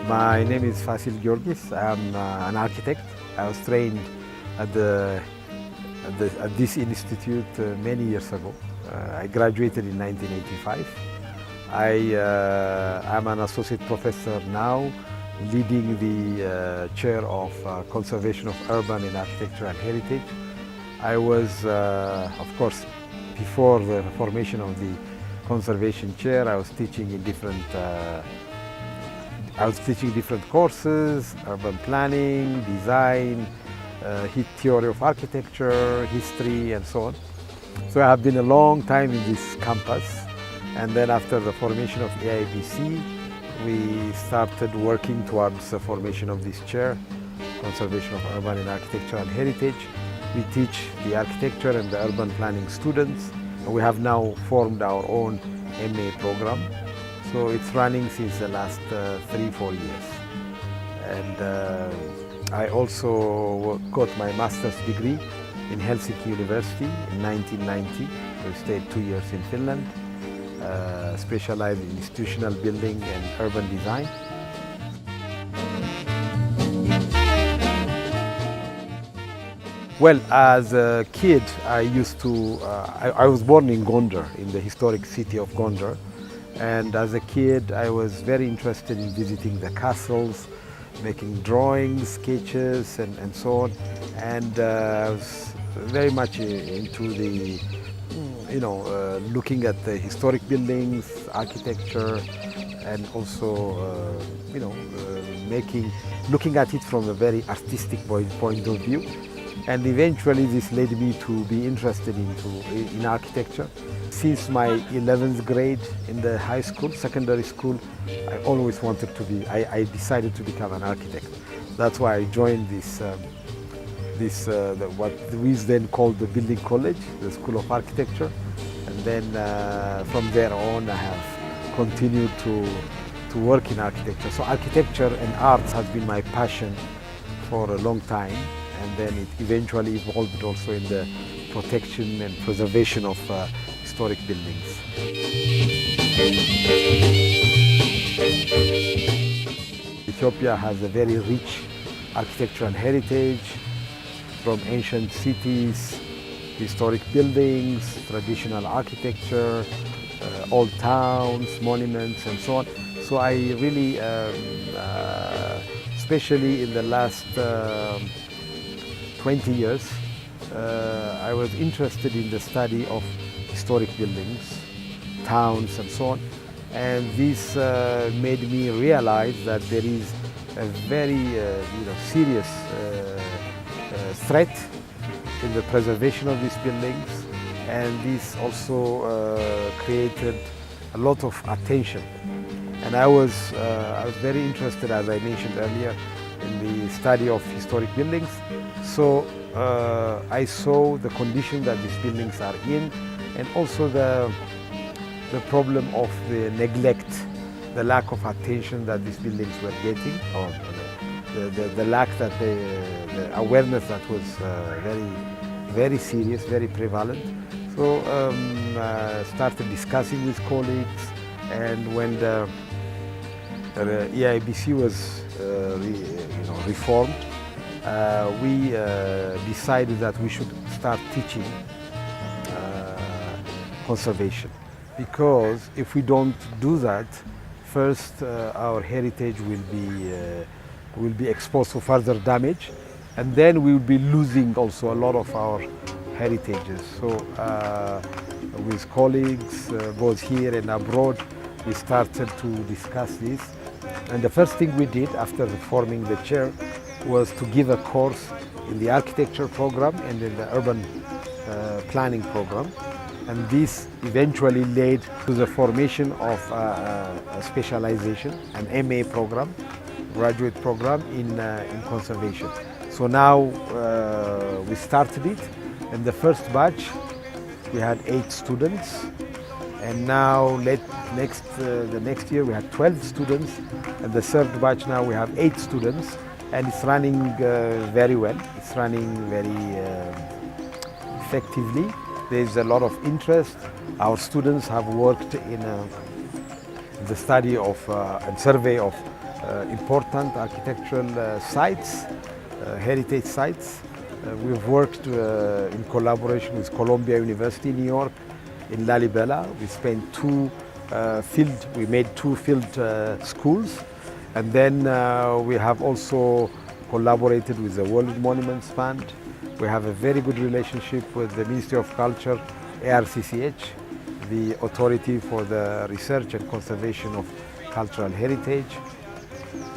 My name is Fasil Giorghis. I'm an architect. I was trained at, at this institute many years ago. I graduated in 1985. I'm an associate professor now, leading the chair of conservation of urban and architectural heritage. I was, of course, before the formation of the conservation chair, I was teaching in different courses: urban planning, design, theory of architecture, history, and so on. So I have been a long time in this campus, and then after the formation of EiABC, we started working towards the formation of this chair, conservation of urban and architectural heritage. We teach the architecture and the urban planning students. We have now formed our own MA program. So it's running since the last 3-4 years. And I also got my master's degree in Helsinki University in 1990. So I stayed 2 years in Finland, specialized in institutional building and urban design. Well, as a kid, I used to, I was born in Gondar, in the historic city of Gondar. And as a kid, I was very interested in visiting the castles, making drawings, sketches, and so on. And I was very much into the, looking at the historic buildings, architecture, and also, looking at it from a very artistic point of view. And eventually this led me to be interested in architecture. Since my 11th grade in the high school, secondary school, I always wanted to be, I decided to become an architect. That's why I joined what we then called the Building College, the School of Architecture. And then from there on, I have continued to work in architecture. So architecture and arts has been my passion for a long time. And then it eventually evolved also in the protection and preservation of historic buildings. Ethiopia has a very rich architectural heritage, from ancient cities, historic buildings, traditional architecture, old towns, monuments, and so on. So I really, especially in the last 20 years, I was interested in the study of historic buildings, towns, and so on. And this made me realize that there is a very serious threat in the preservation of these buildings. And this also created a lot of attention. And I was very interested, as I mentioned earlier, in the study of historic buildings. So I saw the condition that these buildings are in, and also the problem of the neglect, the lack of attention that these buildings were getting, or the lack that the awareness that was very serious, very prevalent. So started discussing with colleagues, and when the EiABC was reformed, we decided that we should start teaching conservation, because if we don't do that, first our heritage will be exposed to further damage, and then we will be losing also a lot of our heritages. So with colleagues both here and abroad, we started to discuss this. And the first thing we did after forming the chair was to give a course in the architecture program and in the urban planning program. And this eventually led to the formation of a specialization, an MA program, graduate program in conservation. So now we started it, and the first batch we had 8 students, and now the next year we had 12 students, and the third batch now we have 8 students, and it's running very well. It's running very effectively. There's a lot of interest. Our students have worked in the study of and survey of important architectural sites, heritage sites. We've worked in collaboration with Columbia University in New York, in Lalibela. We made two field schools, and then we have also collaborated with the World Monuments Fund. We have a very good relationship with the Ministry of Culture, ARCCH, the Authority for the Research and Conservation of Cultural Heritage,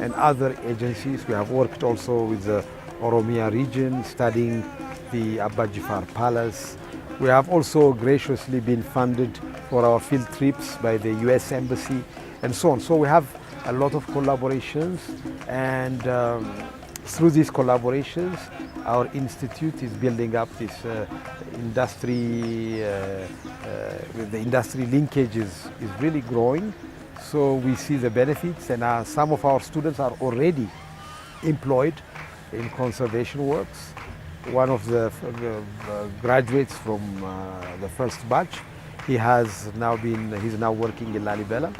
and other agencies. We have worked also with the Oromia region, studying the Abba Jifar Palace. We have also graciously been funded for our field trips by the US Embassy and so on. So we have a lot of collaborations, and through these collaborations, our institute is building up this industry, with the industry linkage is really growing. So we see the benefits, and some of our students are already employed in conservation works. One of the graduates from the first batch, he's now working in Lalibela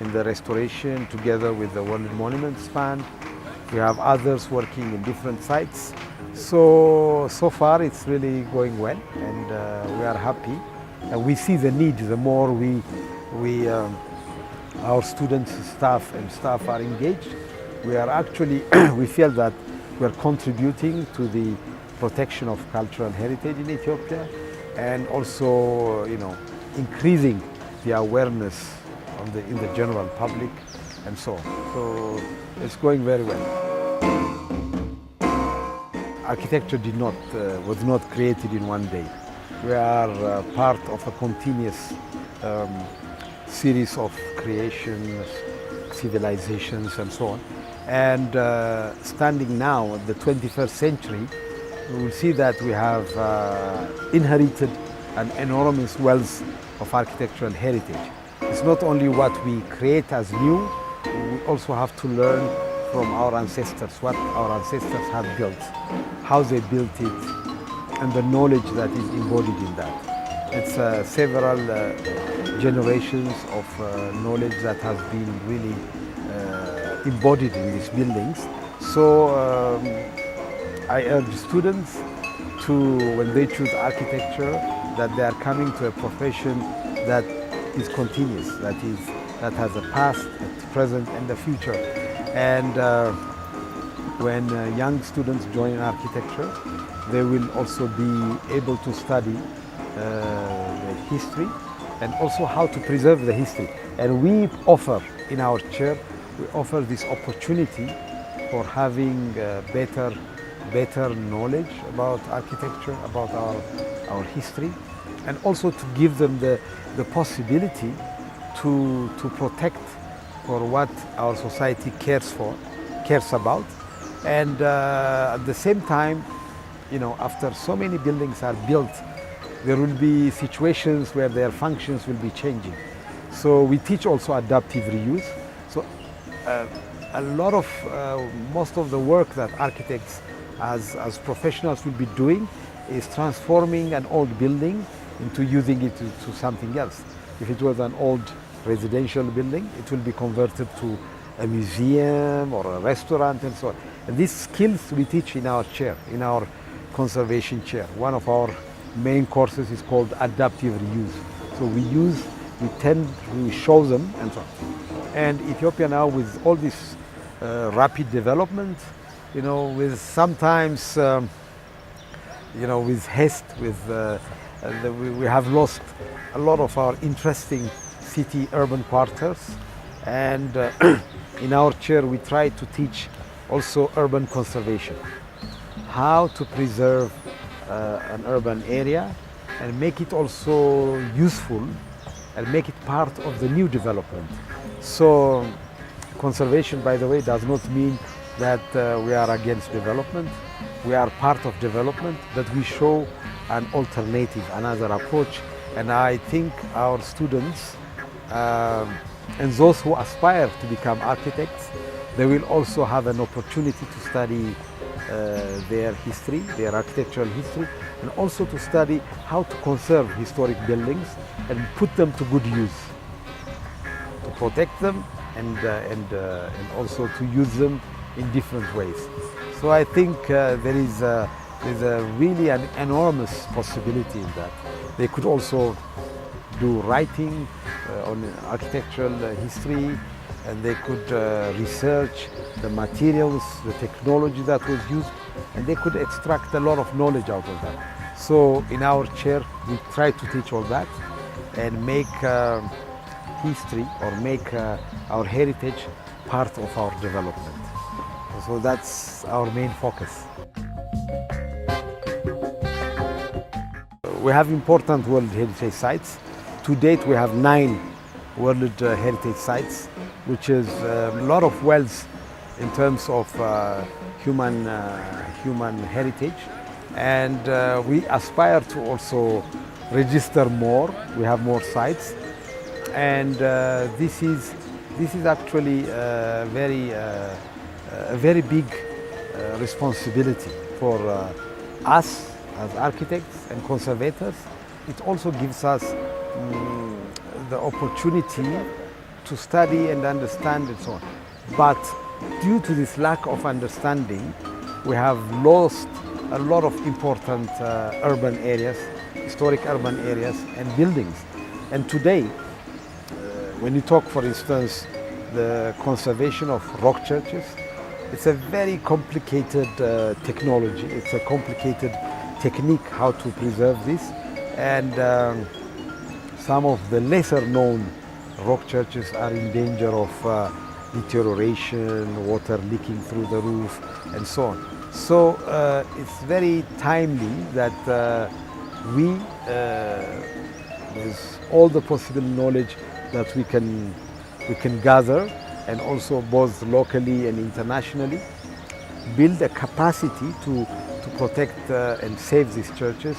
in the restoration together with the World Monuments Fund. We have others working in different sites. So far it's really going well, and we are happy. And we see the need. The more our students, staff are engaged, we are actually we feel that we are contributing to the protection of cultural heritage in Ethiopia, and also increasing the awareness in the general public and so on. So it's going very well. Architecture was not created in one day. We are part of a continuous series of creations, civilizations, and so on. And standing now in the 21st century, we will see that we have inherited an enormous wealth of architectural heritage. It's not only what we create as new, we also have to learn from our ancestors, what our ancestors have built, how they built it, and the knowledge that is embodied in that. It's several generations of knowledge that has been really embodied in these buildings. So I urge students to, when they choose architecture, that they are coming to a profession that is continuous, that has a past, a present, and a future. And when young students join architecture, they will also be able to study the history and also how to preserve the history. And we offer in our chair, we offer this opportunity for having better knowledge about architecture, about our history, and also to give them the possibility to protect for what our society cares about. And at the same time, after so many buildings are built, there will be situations where their functions will be changing. So we teach also adaptive reuse. So most of the work that architects as professionals will be doing is transforming an old building into using it to something else. If it was an old residential building, it will be converted to a museum or a restaurant and so on. And these skills we teach in our chair, in our conservation chair. One of our main courses is called adaptive reuse. So we show them and so on. And Ethiopia now, with all this rapid development, with sometimes, with haste, we have lost a lot of our interesting city urban quarters. And in our chair, we try to teach also urban conservation, how to preserve an urban area and make it also useful and make it part of the new development. So conservation, by the way, does not mean that we are against development. We are part of development, but we show an alternative, another approach. And I think our students and those who aspire to become architects, they will also have an opportunity to study their history, their architectural history, and also to study how to conserve historic buildings and put them to good use, to protect them and also to use them in different ways. So I think there's a really an enormous possibility in that. They could also do writing on architectural history, and they could research the materials, the technology that was used, and they could extract a lot of knowledge out of that. So in our chair, we try to teach all that and make history or make our heritage part of our development. So that's our main focus. We have important World Heritage Sites. To date, we have 9 World Heritage Sites, which is a lot of wealth in terms of human heritage. And we aspire to also register more. We have more sites. And this is actually a very big responsibility for us as architects and conservators. It also gives us the opportunity to study and understand and so on. But due to this lack of understanding, we have lost a lot of important urban areas, historic urban areas and buildings. And today, when you talk, for instance, the conservation of rock churches, it's a very complicated technology. It's a complicated technique how to preserve this. And some of the lesser known rock churches are in danger of deterioration, water leaking through the roof, and so on. So it's very timely that we, with all the possible knowledge that we can gather, and also both locally and internationally, build a capacity to protect and save these churches.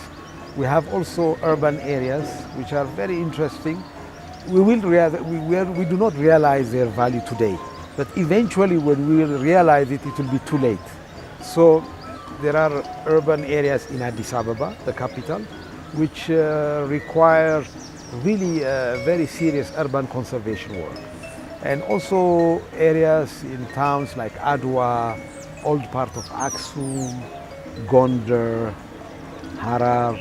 We have also urban areas which are very interesting. We do not realize their value today, but eventually when we will realize it, it will be too late. So there are urban areas in Addis Ababa, the capital, which require really very serious urban conservation work. And also areas in towns like Adwa, old part of Aksum, Gondar, Harar,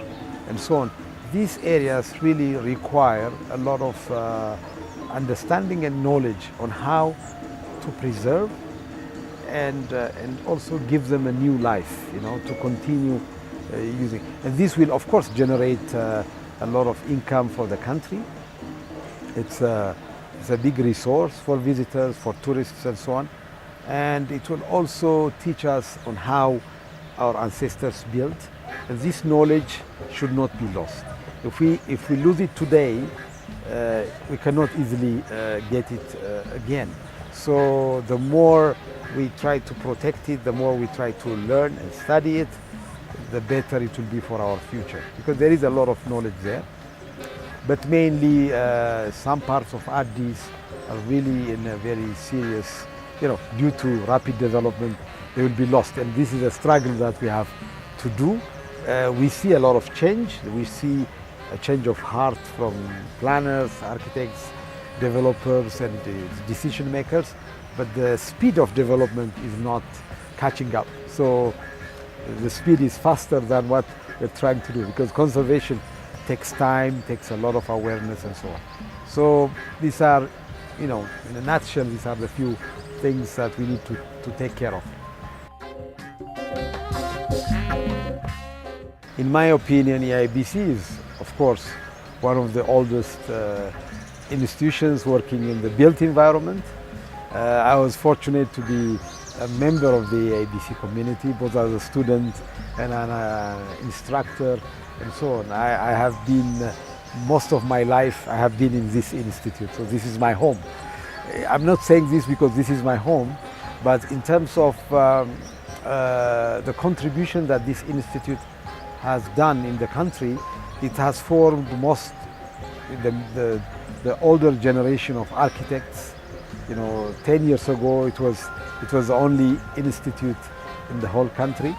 and so on. These areas really require a lot of understanding and knowledge on how to preserve and also give them a new life, to continue using. And this will, of course, generate a lot of income for the country. It's a big resource for visitors, for tourists, and so on. And it will also teach us on how our ancestors built. And this knowledge should not be lost. If we lose it today, we cannot easily get it again. So the more we try to protect it, the more we try to learn and study it, the better it will be for our future. Because there is a lot of knowledge there. But mainly some parts of Addis are really in a very serious, due to rapid development, they will be lost. And this is a struggle that we have to do. We see a lot of change. We see a change of heart from planners, architects, developers, and decision makers. But the speed of development is not catching up. So the speed is faster than what we're trying to do, because conservation takes time, takes a lot of awareness, and so on. So these are, in a nutshell, these are the few things that we need to take care of. In my opinion, EiABC is, of course, one of the oldest institutions working in the built environment. I was fortunate to be a member of the EiABC community, both as a student and an instructor, and so on. I have been, most of my life, I have been in this institute, so this is my home. I'm not saying this because this is my home, but in terms of the contribution that this institute has done in the country, it has formed the older generation of architects. 10 years ago, it was the only institute in the whole country.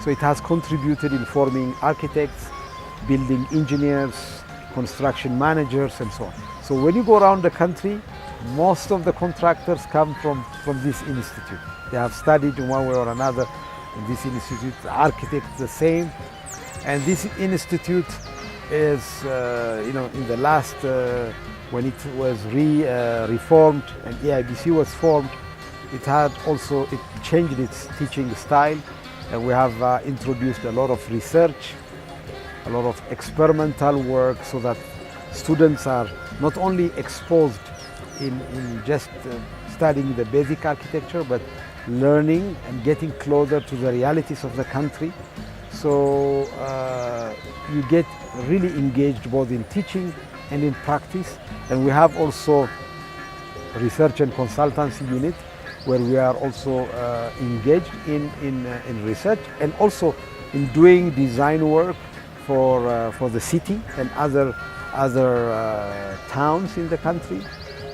So it has contributed in forming architects, building engineers, construction managers, and so on. So when you go around the country, Most of the contractors come from this institute. They have studied in one way or another in this institute. The architects the same. And this institute is, in the last, when it was reformed and EiABC was formed, it changed its teaching style, and we have introduced a lot of research, a lot of experimental work, so that students are not only exposed in just studying the basic architecture, but learning and getting closer to the realities of the country. So you get really engaged both in teaching and in practice. And we have also research and consultancy unit, where we are also engaged in research and also in doing design work for the city and other towns in the country.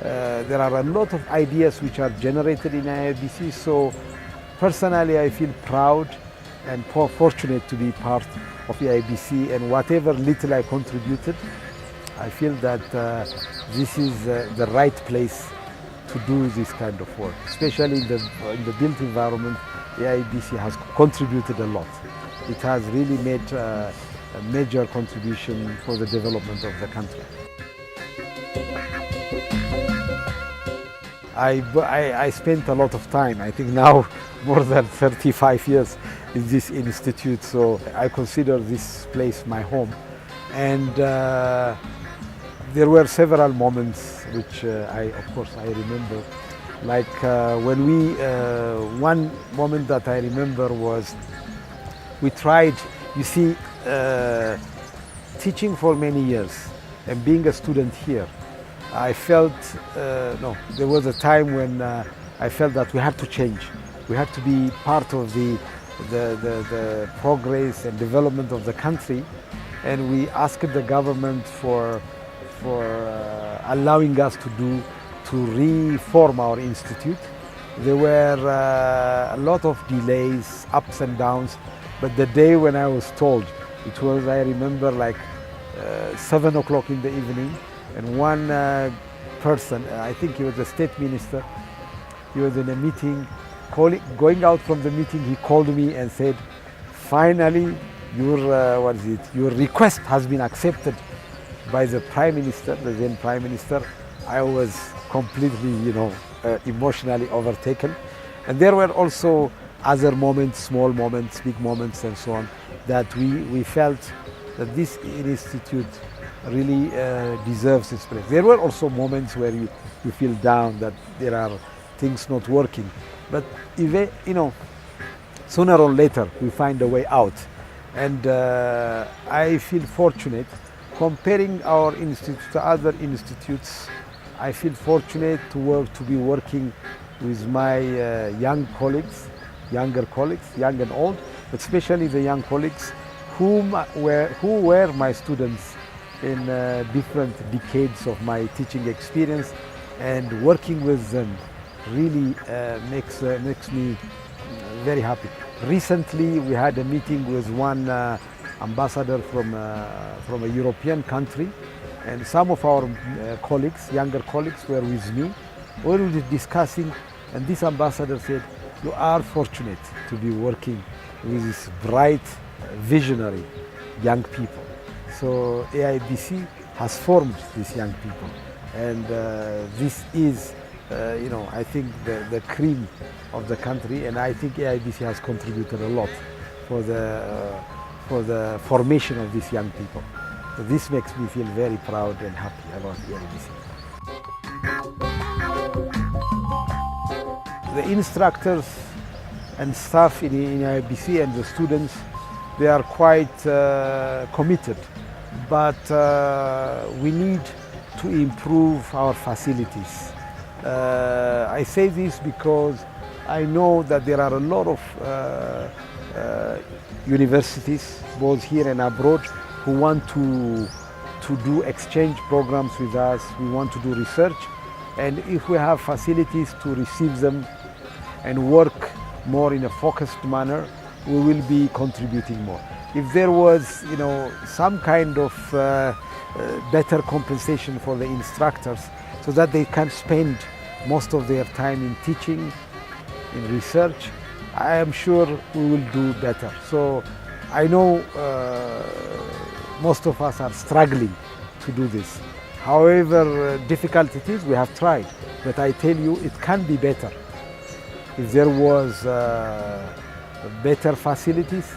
There are a lot of ideas which are generated in EiABC, so personally I feel proud and fortunate to be part of EiABC, and whatever little I contributed, I feel that this is the right place to do this kind of work. Especially in the built environment, EiABC has contributed a lot. It has really made a major contribution for the development of the country. I spent a lot of time, I think now more than 35 years in this institute, so I consider this place my home. And there were several moments which of course I remember. Like one moment that I remember was, we tried, you see, teaching for many years and being a student here, I felt, there was a time when I felt that we had to change. We had to be part of the progress and development of the country, and we asked the government for allowing us to reform our institute. There were a lot of delays, ups and downs, but the day when I was told, it was, I remember, like 7 o'clock in the evening, and one person, I think he was a state minister, he was in a meeting, going out from the meeting, he called me and said, finally, your request has been accepted by the Prime Minister, the then Prime Minister. I was completely, emotionally overtaken. And there were also other moments, small moments, big moments, and so on, that we felt that this institute really deserves its place. There were also moments where you feel down that there are things not working, but sooner or later we find a way out. And I feel fortunate. Comparing our institute to other institutes, I feel fortunate to be working with my younger colleagues, young and old, but especially the young colleagues who were my students in different decades of my teaching experience, and working with them really makes me very happy. Recently we had a meeting with one ambassador from a European country, and some of our younger colleagues were with me. We were discussing, and this ambassador said, you are fortunate to be working with these bright, visionary young people. So EiABC has formed these young people, and this is, I think the cream of the country, and I think EiABC has contributed a lot for the formation of these young people. So this makes me feel very proud and happy about EiABC. The instructors and staff in EiABC and the students, they are quite committed, but we need to improve our facilities. I say this because I know that there are a lot of universities, both here and abroad, who want to do exchange programs with us. We want to do research, and if we have facilities to receive them and work more in a focused manner, we will be contributing more. if there was, some kind of better compensation for the instructors so that they can spend most of their time in teaching, in research, I am sure we will do better. So I know most of us are struggling to do this. However difficult it is, we have tried. But I tell you, it can be better if there was better facilities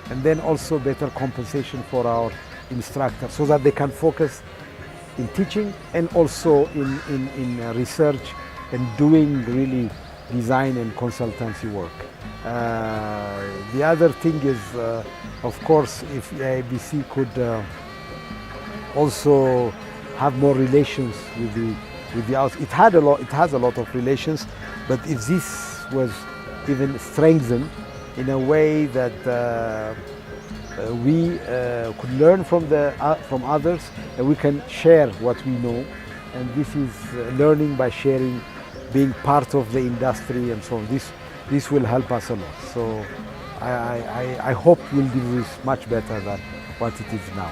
and then also better compensation for our instructors so that they can focus in teaching and also in research and doing really design and consultancy work. The other thing is, of course, if EiABC could also have more relations with the outside. It has a lot of relations, but if this was even strengthened in a way that we could learn from others, and we can share what we know, and this is learning by sharing, being part of the industry and so on. This will help us a lot. So I hope we'll do this much better than what it is now.